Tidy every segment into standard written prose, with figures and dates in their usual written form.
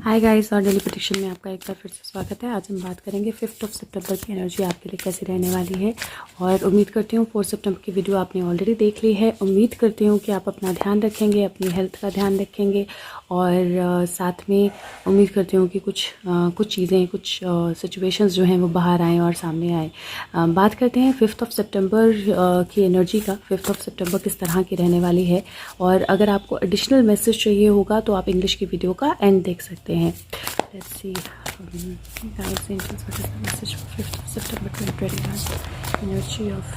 Hi guys, और daily prediction में आपका एक बार फिर से स्वागत है। आज हम बात करेंगे 5 सितंबर की एनर्जी आपके लिए कैसी रहने वाली है। और उम्मीद करती हूँ 4 सितंबर की वीडियो आपने ऑलरेडी देख ली है। उम्मीद करती हूँ कि आप अपना ध्यान रखेंगे, अपनी हेल्थ का ध्यान रखेंगे और साथ में उम्मीद करती हूँ कि कुछ चीज़ें, कुछ सिचुएशंस जो हैं वो बाहर आएँ और सामने आए। बात करते हैं 5 सितंबर की एनर्जी का। 5 सितंबर किस तरह की रहने वाली है, और अगर आपको एडिशनल मैसेज चाहिए होगा तो आप इंग्लिश की वीडियो का एंड देख सकते हैं। Let's see, guys, angels, what is the message for 5th September 2021? Energy of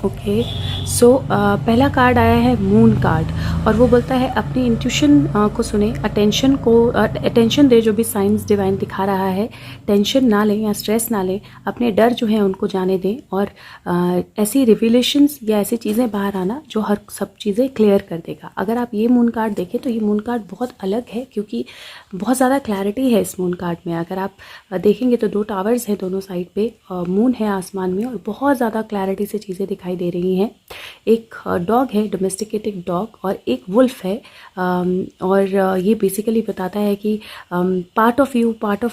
okay, सो पहला कार्ड आया है मून कार्ड, और वो बोलता है अपनी इंट्यूशन को सुने, अटेंशन दे जो भी साइंस डिवाइन दिखा रहा है। टेंशन ना लें या स्ट्रेस ना लें, अपने डर जो है उनको जाने दें, और ऐसी रिविलेशंस या ऐसी चीज़ें बाहर आना जो हर सब चीज़ें क्लियर कर देगा। अगर आप ये मून कार्ड देखें तो ये मून कार्ड बहुत अलग है, क्योंकि बहुत ज़्यादा क्लैरिटी है इस मून कार्ड में। अगर आप देखेंगे तो 2 टावर्स हैं दोनों साइड पे, मून है आसमान में, और बहुत ज़्यादा क्लैरिटी से चीज़ें दिखाई दे रही हैं। एक डॉग है, डोमेस्टिकेटेड डॉग, और एक वुल्फ है। और ये बेसिकली बताता है कि part of you, part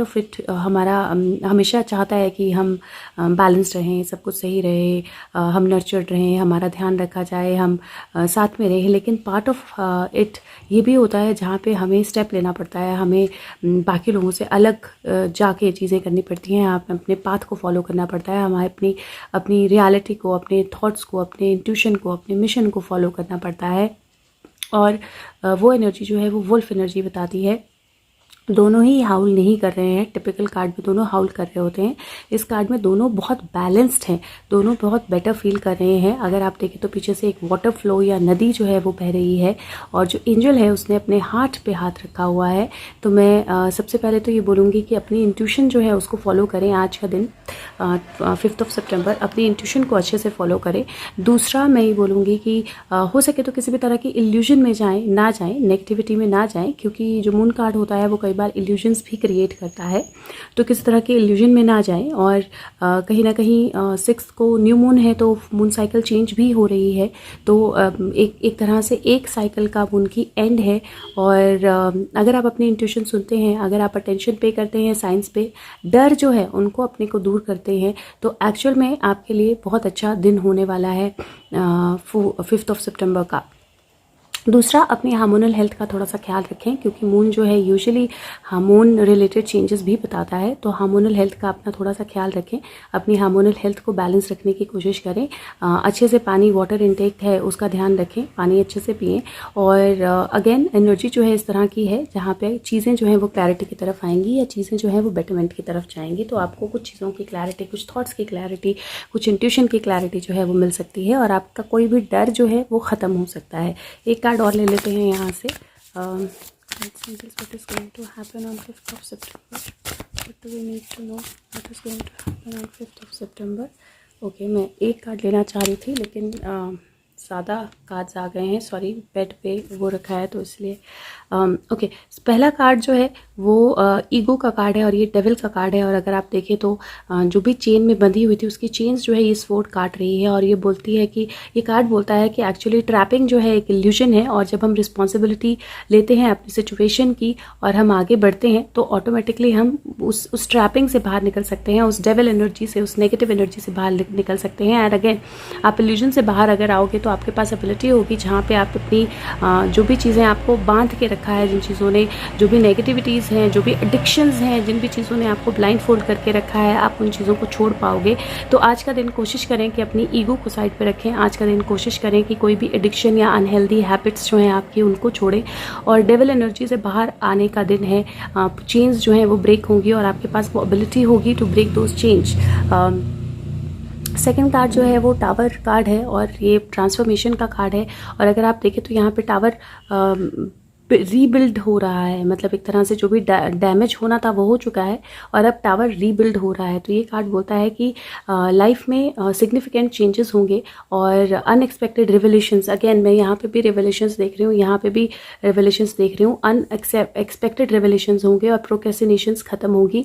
of it हमारा हमेशा चाहता है कि हम बैलेंस्ड रहें, सब कुछ सही रहे, हम नर्चर्ड रहें, हमारा ध्यान रखा जाए, हम साथ में रहें। लेकिन पार्ट ऑफ इट ये भी होता है जहाँ पे हमें स्टेप लेना पड़ता है, हमें बाकी लोगों से अलग जाके चीज़ें करनी पड़ती हैं, आप अपने पाथ को फॉलो करना पड़ता है, हमें अपनी रियलिटी को, अपने थॉट्स को, अपने इंट्यूशन को, अपने मिशन को फॉलो करना पड़ता है। और वो एनर्जी जो है वो वुल्फ एनर्जी बताती है। दोनों ही हाउल नहीं कर रहे हैं, टिपिकल कार्ड में दोनों हाउल कर रहे होते हैं। इस कार्ड में दोनों बहुत बैलेंस्ड हैं, दोनों बहुत बेटर फील कर रहे हैं। अगर आप देखें तो पीछे से एक वाटर फ्लो या नदी जो है वो बह रही है, और जो एंजल है उसने अपने हार्ट पे हाथ रखा हुआ है। तो मैं सबसे पहले तो ये बोलूँगी कि अपनी इंट्यूशन जो है उसको फॉलो करें। आज का दिन 5 सितंबर अपनी इंट्यूशन को अच्छे से फॉलो करें। दूसरा मैं ये बोलूँगी कि हो सके तो किसी भी तरह की इल्यूजन में ना जाएं, नेगेटिविटी में ना जाएं, क्योंकि जो मून कार्ड होता है वो कई बार इल्यूजन्स भी क्रिएट करता है। तो किसी तरह के इल्यूजन में ना जाएं। और कहीं ना कहीं 6 को न्यू मून है, तो मून साइकिल चेंज भी हो रही है। तो एक तरह से एक साइकिल का मून की एंड है। और अगर आप अपनी इंट्यूशन सुनते हैं, अगर आप अटेंशन पे करते हैं साइंस पे, डर जो है उनको अपने को दूर करते हैं, तो एक्चुअल में आपके लिए बहुत अच्छा दिन होने वाला है 5 सितंबर का। दूसरा, अपनी हार्मोनल हेल्थ का थोड़ा सा ख्याल रखें, क्योंकि मून जो है यूजुअली हार्मोन रिलेटेड चेंजेस भी बताता है। तो हार्मोनल हेल्थ का अपना थोड़ा सा ख्याल रखें, अपनी हार्मोनल हेल्थ को बैलेंस रखने की कोशिश करें। अच्छे से पानी, वाटर इनटेक है उसका ध्यान रखें, पानी अच्छे से पिएं। और अगेन एनर्जी जो है इस तरह की है जहाँ पे चीज़ें जो हैं वो क्लैरिटी की तरफ आएंगी, या चीज़ें जो हैं वो बेटरमेंट की तरफ जाएंगी। तो आपको कुछ चीज़ों की क्लैरिटी, कुछ थॉट्स की क्लैरिटी, कुछ इंट्यूशन की क्लैरिटी जो है वो मिल सकती है, और आपका कोई भी डर जो है वो ख़त्म हो सकता है। एक कार्ड और ले लेते हैं यहाँ से। What is going to happen on 5th of September? What do we need to know? What is going to happen on 5th of September? Okay, मैं एक कार्ड लेना चाह रही थी, लेकिन ज़्यादा कार्ड्स आ गए हैं। सॉरी, बेड पे वो रखा है तो इसलिए। ओके, पहला कार्ड जो है वो ईगो का कार्ड है, और ये डेविल का कार्ड है। और अगर आप देखें तो जो भी चेन में बंधी हुई थी उसकी चेन्स जो है ये स्वॉर्ड काट रही है। और ये बोलती है कि, ये कार्ड बोलता है कि एक्चुअली ट्रैपिंग जो है एक इल्यूजन है, और जब हम रिस्पॉन्सिबिलिटी लेते हैं अपनी सिचुएशन की और हम आगे बढ़ते हैं, तो ऑटोमेटिकली हम उस ट्रैपिंग से बाहर निकल सकते हैं, उस डेविल एनर्जी से, उस नेगेटिव एनर्जी से बाहर निकल सकते हैं। एंड अगेन, आप इल्यूजन से बाहर अगर आओगे तो आपके पास एबिलिटी होगी जहाँ पे आप अपनी जो भी चीज़ें आपको बांध के रखा है, जिन चीज़ों ने, जो भी नेगेटिविटीज़ हैं, जो भी एडिक्शंस हैं, जिन भी चीज़ों ने आपको ब्लाइंड फोल्ड करके रखा है, आप उन चीज़ों को छोड़ पाओगे। तो आज का दिन कोशिश करें कि अपनी ईगो को साइड पे रखें। आज का दिन कोशिश करें कि कोई भी एडिक्शन या अनहेल्दी हैबिट्स जो हैं आपकी उनको छोड़ें, और डेविल एनर्जी से बाहर आने का दिन है। चेन्स जो हैं वो ब्रेक होंगी, और आपके पास वो एबिलिटी होगी to break those change. Second card जो है वो टावर कार्ड है, और ये ट्रांसफॉर्मेशन का कार्ड है। और अगर आप देखें तो यहाँ पे टावर रीबिल्ड हो रहा है, मतलब एक तरह से जो भी डैमेज होना था वो हो चुका है, और अब टावर रीबिल्ड हो रहा है। तो ये कार्ड बोलता है कि लाइफ में सिग्निफिकेंट चेंजेस होंगे, और अनएक्सपेक्टेड रिवलेशंस। अगेन मैं यहाँ पे भी रिवलेशंस देख रही हूँ, यहाँ पे भी रिवलेशंस देख रही हूँ। अनएक्सपेक्टेड रिवलेशंस होंगे, और प्रोक्रेस्टिनेशंस खत्म होगी।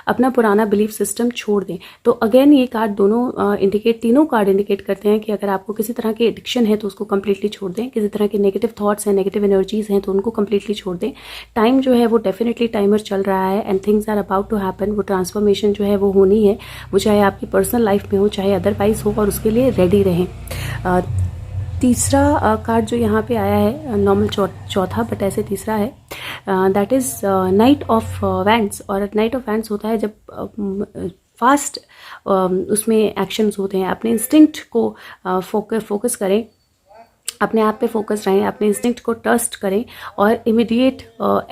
अपना पुराना बिलीफ सिस्टम छोड़ दें। तो अगेन ये कार्ड दोनों तीनों कार्ड इंडिकेट करते हैं कि अगर आपको किसी तरह की एडिक्शन है तो उसको कम्प्लीटली छोड़ दें, किसी तरह के नेगेटिव थॉट्स हैं, नेगेटिव एनर्जीज हैं तो उनको को कम्प्लीटली छोड़ दें। टाइम जो है वो डेफिनेटली टाइमर चल रहा है and things are about to happen. वो ट्रांसफॉर्मेशन जो है वो होनी है, वो चाहे आपकी पर्सनल लाइफ में हो चाहे अदरवाइज हो, और उसके लिए रेडी रहें। तीसरा कार्ड जो यहाँ पे आया है, नॉर्मल चौथा बट ऐसे तीसरा है, that is night of wands. और नाइट ऑफ वैंड्स होता है जब फास्ट उसमें एक्शंस होते हैं। अपने इंस्टिंक्ट को फोकस करें, अपने आप पे फोकस रहें, अपने इंस्टिंक्ट को ट्रस्ट करें और इमीडिएट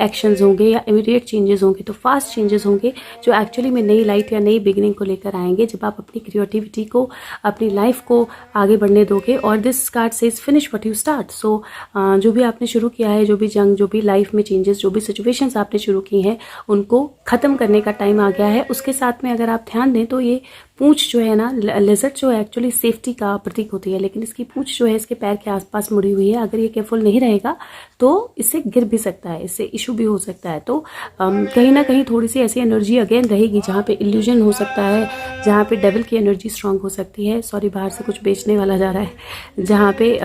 एक्शंस होंगे या इमीडिएट चेंजेस होंगे, तो फास्ट चेंजेस होंगे जो एक्चुअली में नई लाइट या नई बिगिनिंग को लेकर आएंगे जब आप अपनी क्रिएटिविटी को, अपनी लाइफ को आगे बढ़ने दोगे। और this card says finish what you start. सो जो भी आपने शुरू किया है, जो भी जंग, जो भी लाइफ में चेंजेस, जो भी सिचुएशंस आपने शुरू की हैं, उनको ख़त्म करने का टाइम आ गया है। उसके साथ में अगर आप ध्यान दें तो ये पूंछ जो है ना, लेजर्ड जो है एक्चुअली सेफ्टी का प्रतीक होती है, लेकिन इसकी पूंछ जो है इसके पैर के आसपास मुड़ी हुई है। अगर ये केयरफुल नहीं रहेगा तो इससे गिर भी सकता है, इससे इशू भी हो सकता है। तो कहीं ना कहीं थोड़ी सी ऐसी एनर्जी अगेन रहेगी जहाँ पे इल्यूजन हो सकता है, जहाँ पे डेविल की एनर्जी स्ट्रांग हो सकती है। सॉरी, बाहर से कुछ बेचने वाला जा रहा है। जहाँ पे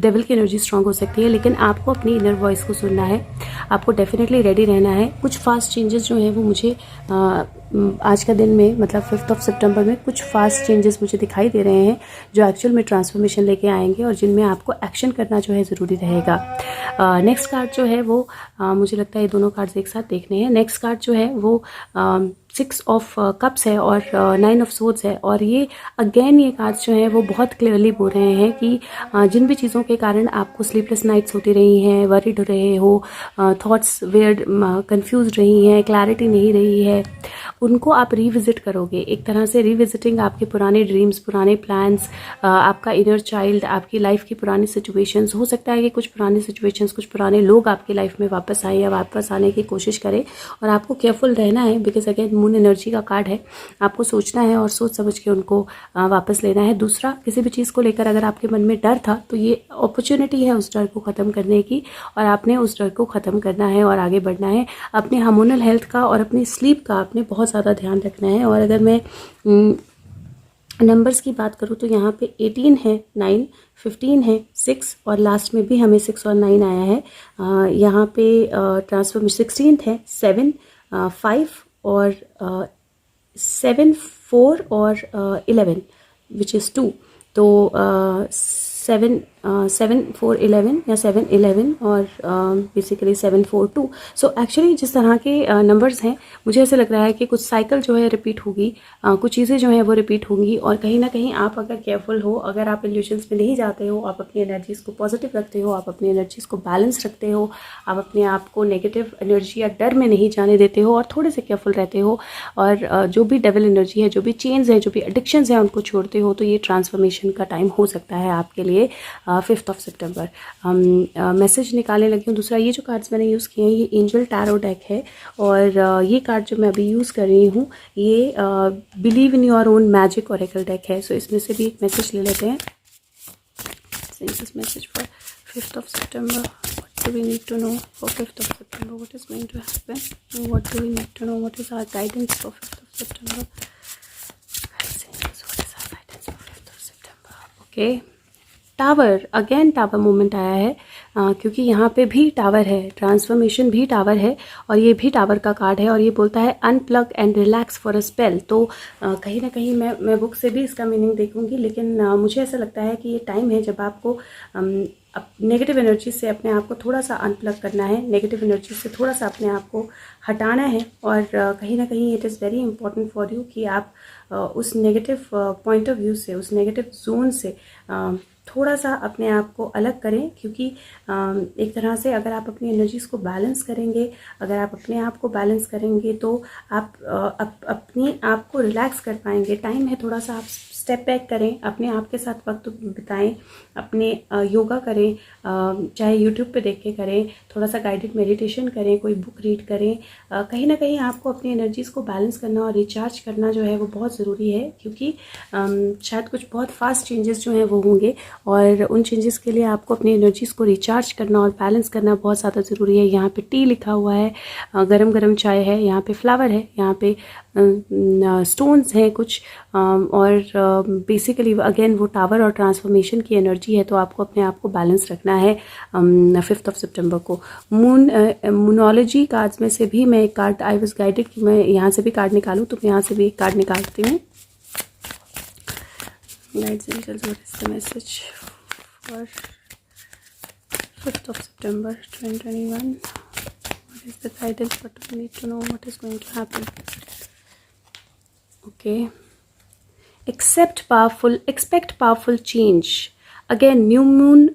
डेविल की एनर्जी स्ट्रांग हो सकती है, लेकिन आपको अपनी इनर वॉइस को सुनना है, आपको डेफिनेटली रेडी रहना है। कुछ फास्ट चेंजेस जो है वो मुझे आज का दिन में, मतलब 5 सितंबर में कुछ फास्ट चेंजेस मुझे दिखाई दे रहे हैं जो एक्चुअल में ट्रांसफॉर्मेशन लेके आएंगे और जिनमें आपको एक्शन करना जो है ज़रूरी रहेगा। नेक्स्ट कार्ड जो है वो मुझे लगता है ये दोनों कार्ड्स एक साथ देखने हैं। नेक्स्ट कार्ड जो है वो 6 ऑफ कप्स है और 9 ऑफ सोर्ड्स है। और ये अगेन ये कार्ड्स जो हैं वो बहुत क्लियरली बोल रहे हैं कि जिन भी चीज़ों के कारण आपको स्लीपलेस नाइट्स होती रही हैं, वरीड रहे हो, थॉट्स वेयर्ड, कंफ्यूज रही हैं, क्लैरिटी नहीं रही है, उनको आप रिविजिट करोगे। एक तरह से रिविजिटिंग आपके पुराने ड्रीम्स, पुराने प्लान्स, आपका इनर चाइल्ड, आपकी लाइफ की पुरानी सिचुएशंस। हो सकता है कि कुछ पुरानी सिचुएशंस, कुछ पुराने लोग आपकी लाइफ में वापस आए या वापस आने की कोशिश करें। और आपको केयरफुल रहना है बिकॉज अगेन मून एनर्जी का कार्ड है। आपको सोचना है और सोच समझ के उनको वापस लेना है। दूसरा, किसी भी चीज़ को लेकर अगर आपके मन में डर था तो ये अपॉर्चुनिटी है उस डर को ख़त्म करने की, और आपने उस डर को ख़त्म करना है और आगे बढ़ना है। अपने हार्मोनल हेल्थ का और अपनी स्लीप का आपने बहुत ज़्यादा ध्यान रखना है। और अगर मैं नंबर्स की बात करूँ तो यहाँ पे 18 है, 9, 15 है, 6 और लास्ट में भी हमें 6 और 9 आया है। यहाँ पे ट्रांसफॉर्मेशन 16 है, 7, 5 और 7, 4 और 11 विच इज़ 2। तो 7, 4, 11 या 7, 11 और बेसिकली 7, 4, 2। सो एक्चुअली जिस तरह के नंबर्स हैं, मुझे ऐसे लग रहा है कि कुछ साइकिल जो है रिपीट होगी, कुछ चीज़ें जो हैं वो रिपीट होंगी। और कहीं ना कहीं आप अगर केयरफुल हो, अगर आप इल्यूशंस में नहीं जाते हो, आप अपनी एनर्जीज़ को पॉजिटिव रखते हो, आप अपनी एनर्जीज़ को बैलेंस रखते हो, आप अपने आप को नेगेटिव एनर्जी या डर में नहीं जाने देते हो और थोड़े से केयरफुल रहते हो, और जो भी डेविल एनर्जी है, जो भी चेंज है, जो भी एडिक्शंस हैं, उनको छोड़ते हो, तो ये ट्रांसफॉर्मेशन का टाइम हो सकता है आपके लिए 5 सितंबर। मैसेज निकालने लगी हूँ। दूसरा, ये जो कार्ड्स मैंने यूज़ किए हैं ये एंजल टैरो डेक है, और ये कार्ड जो मैं अभी यूज़ कर रही हूँ ये believe in your own magic Oracle deck है। सो इसमें से भी एक मैसेज ले लेते हैं। मैसेज फॉर 5 सितंबर, what do we need to know for 5 सितंबर, what is going to happen, what do we need to know, what is our guidance for 5 सितंबर, what is our guidance for 5 सितंबर। Okay, tower, again tower moment आया है, क्योंकि यहाँ पे भी tower है, ट्रांसफॉर्मेशन भी टावर है और ये भी टावर का कार्ड है। और ये बोलता है unplug and relax for a spell. तो कहीं ना कहीं मैं बुक से भी इसका मीनिंग देखूंगी, लेकिन मुझे ऐसा लगता है कि ये टाइम है जब आपको नेगेटिव एनर्जी से अपने आप को थोड़ा सा अनप्लग करना है, नेगेटिव एनर्जी से थोड़ा सा अपने आप को हटाना है। और कहीं ना कहीं it is very important for you कि आप उस नेगेटिव पॉइंट ऑफ व्यू से, उस नेगेटिव जोन से थोड़ा सा अपने आप को अलग करें, क्योंकि एक तरह से अगर आप अपनी एनर्जीज़ को बैलेंस करेंगे, अगर आप अपने आप को बैलेंस करेंगे तो आप अपने आप को रिलैक्स कर पाएंगे। टाइम है थोड़ा सा आप स्टेप बैक करें, अपने आप के साथ वक्त बिताएं, अपने योगा करें, चाहे यूट्यूब पे देख के करें, थोड़ा सा गाइडेड मेडिटेशन करें, कोई बुक रीड करें। कहीं ना कहीं आपको अपनी एनर्जीज़ को बैलेंस करना और रिचार्ज करना जो है वो बहुत ज़रूरी है, क्योंकि शायद कुछ बहुत फास्ट चेंजेस जो हैं वो होंगे और उन चेंजेस के लिए आपको अपनी एनर्जीज़ को रिचार्ज करना और बैलेंस करना बहुत ज़्यादा ज़रूरी है। यहाँ पे टी लिखा हुआ है, गरम गरम चाय है, यहाँ पे फ्लावर है, यहाँ पे स्टोन्स हैं कुछ, और बेसिकली अगेन वो टावर और ट्रांसफॉर्मेशन की एनर्जी है, तो आपको अपने आप को बैलेंस रखना है 5 सितंबर को। मूनोलॉजी कार्ड्स में से भी मैं एक कार्ड, आई वाज गाइडेड कि मैं यहाँ से भी कार्ड निकालूँ, तो मैं यहाँ से भी एक कार्ड निकालती हूँ। Guides angels, what is the message for 5 September 2021? What is the guidance? What do we need to know? What is going to happen? Okay. Expect powerful change. Again new moon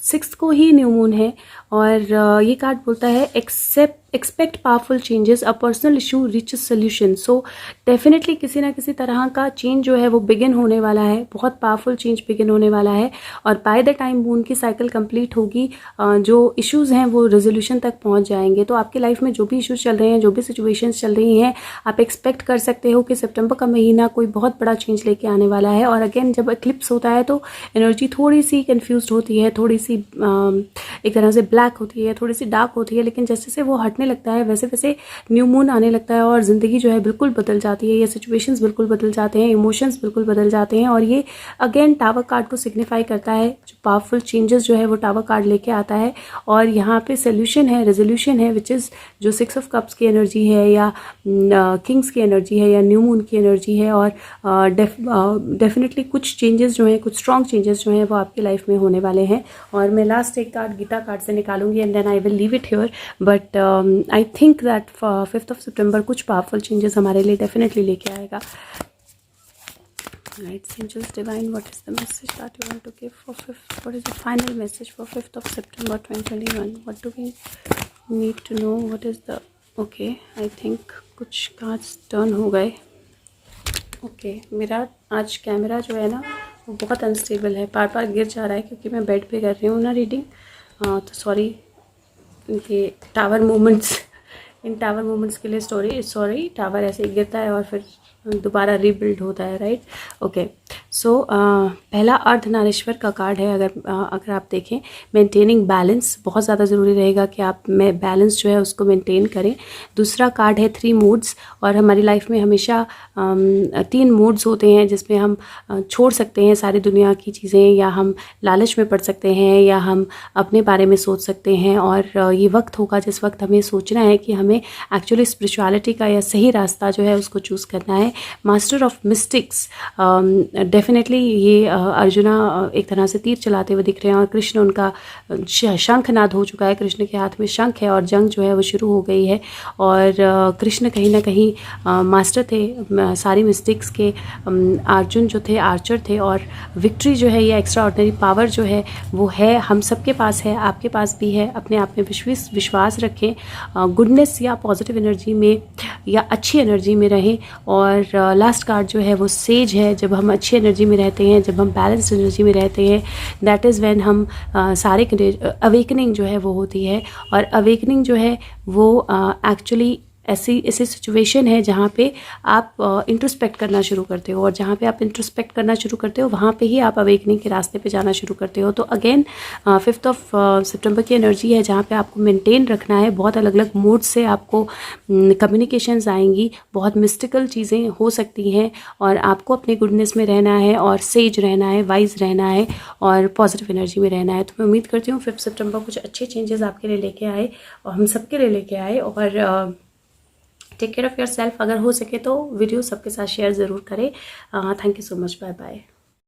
6 को ही new moon है, और ये card बोलता है expect powerful changes, a personal issue reaches solution. So definitely किसी ना किसी तरह का चेंज जो है वो बिगिन होने वाला है, बहुत पावरफुल चेंज बिगिन होने वाला है, और बाय द टाइम मून की साइकिल कंप्लीट होगी जो इश्यूज हैं वो रेजोल्यूशन तक पहुंच जाएंगे। तो आपकी लाइफ में जो भी इश्यूज चल रहे हैं, जो भी सिचुएशंस चल रही हैं, आप एक्सपेक्ट कर सकते हो कि सितंबर का महीना कोई बहुत बड़ा चेंज लेके आने वाला है। और अगेन जब एक्लिप्स होता है तो एनर्जी थोड़ी सी कंफ्यूज्ड होती है, थोड़ी सी एक तरह से ब्लैक होती है, थोड़ी सी डार्क होती है, लेकिन जैसे जैसे वो हटने लगता है वैसे वैसे न्यू मून आने लगता है, और ज़िंदगी जो है बिल्कुल बदल जाती है, ये सिचुएशंस बिल्कुल बदल जाते हैं, इमोशंस बिल्कुल बदल जाते हैं। और ये अगेन टावर कार्ड को सिग्निफाई करता है, जो पावरफुल चेंजेस जो है वो टावर कार्ड लेके आता है। और यहाँ पे सोल्यूशन है, रेजोल्यूशन है, विच इज़ जो 6 ऑफ कप्स की एनर्जी है, या किंग्स की एनर्जी है, या न्यू मून की एनर्जी है। और डेफिनेटली कुछ चेंजेस जो हैं, कुछ स्ट्रॉन्ग चेंजेस जो हैं वो आपकी लाइफ में होने वाले हैं। और मैं लास्ट एक कार्ड गीता कार्ड से निकालूंगी and then I will leave it here, but I think that 5 सितंबर कुछ पावरफुल चेंजेस हमारे लिए डेफिनेटली लेके आएगा। Right, angels divine, what is the message that you want to give for 5th? What is the final message for 5th of September 2021? What do we need to know? What is the okay? I think कुछ cards turn हो गए। Okay, मेरा आज camera जो है ना वो बहुत अनस्टेबल है, बार बार गिर जा रहा है क्योंकि मैं बेड पे कर रही हूँ ना रीडिंग, तो सॉरी इनके टावर मूवमेंट्स, इन टावर मूवमेंट्स के लिए सॉरी। टावर ऐसे ही गिरता है और फिर दोबारा रीबिल्ड होता है, राइट। ओके, सो पहला अर्धनारीश्वर का कार्ड है। अगर आप देखें, मेंटेनिंग बैलेंस बहुत ज़्यादा ज़रूरी रहेगा कि आप में बैलेंस जो है उसको मेंटेन करें। दूसरा कार्ड है 3 मूड्स, और हमारी लाइफ में हमेशा 3 मूड्स होते हैं जिसमें हम छोड़ सकते हैं सारी दुनिया की चीज़ें, या हम लालच में पड़ सकते हैं, या हम अपने बारे में सोच सकते हैं। और ये वक्त होगा जिस वक्त हमें सोचना है कि हमें एक्चुअली स्पिरिचुअलिटी का या सही रास्ता जो है उसको चूज़ करना है। मास्टर ऑफ मिस्टिक्स, डेफिनेटली ये अर्जुना एक तरह से तीर चलाते हुए दिख रहे हैं, और कृष्ण उनका शंखनाद हो चुका है, कृष्ण के हाथ में शंख है, और जंग जो है वो शुरू हो गई है। और कृष्ण कहीं ना कहीं मास्टर थे सारी मिस्टिक्स के, अर्जुन जो थे आर्चर थे, और विक्ट्री जो है या एक्स्ट्रा ऑर्डिनरी पावर जो है वो है हम सबके पास है, आपके पास भी है। अपने आप में विश्वास रखें, गुडनेस या पॉजिटिव एनर्जी में या अच्छी एनर्जी में रहें। और लास्ट कार्ड जो है वो सेज है। जब हम अच्छी एनर्जी में रहते हैं, जब हम बैलेंस्ड एनर्जी में रहते हैं, दैट इज़ व्हेन हम सारे अवेकनिंग जो है वो होती है। और अवेकनिंग जो है वो एक्चुअली ऐसी सिचुएशन है जहाँ पे आप इंट्रोस्पेक्ट करना शुरू करते हो, और जहाँ पे आप इंट्रोस्पेक्ट करना शुरू करते हो वहाँ पे ही आप अवेकनिंग के रास्ते पे जाना शुरू करते हो। तो अगेन 5 सितंबर की एनर्जी है जहाँ पे आपको मेंटेन रखना है। बहुत अलग अलग मोड से आपको कम्युनिकेशंस आएंगी, बहुत मिस्टिकल चीज़ें हो सकती हैं, और आपको अपने गुडनेस में रहना है, और सेज रहना है, वाइज रहना है, और पॉजिटिव एनर्जी में रहना है। तो मैं उम्मीद करती हूँ 5 सितंबर कुछ अच्छे चेंजेस आपके लिए लेके आए, और हम सबके लिए लेके आए। और take care of yourself. अगर हो सके तो वीडियो सबके साथ शेयर ज़रूर करें। Thank you so much, bye bye.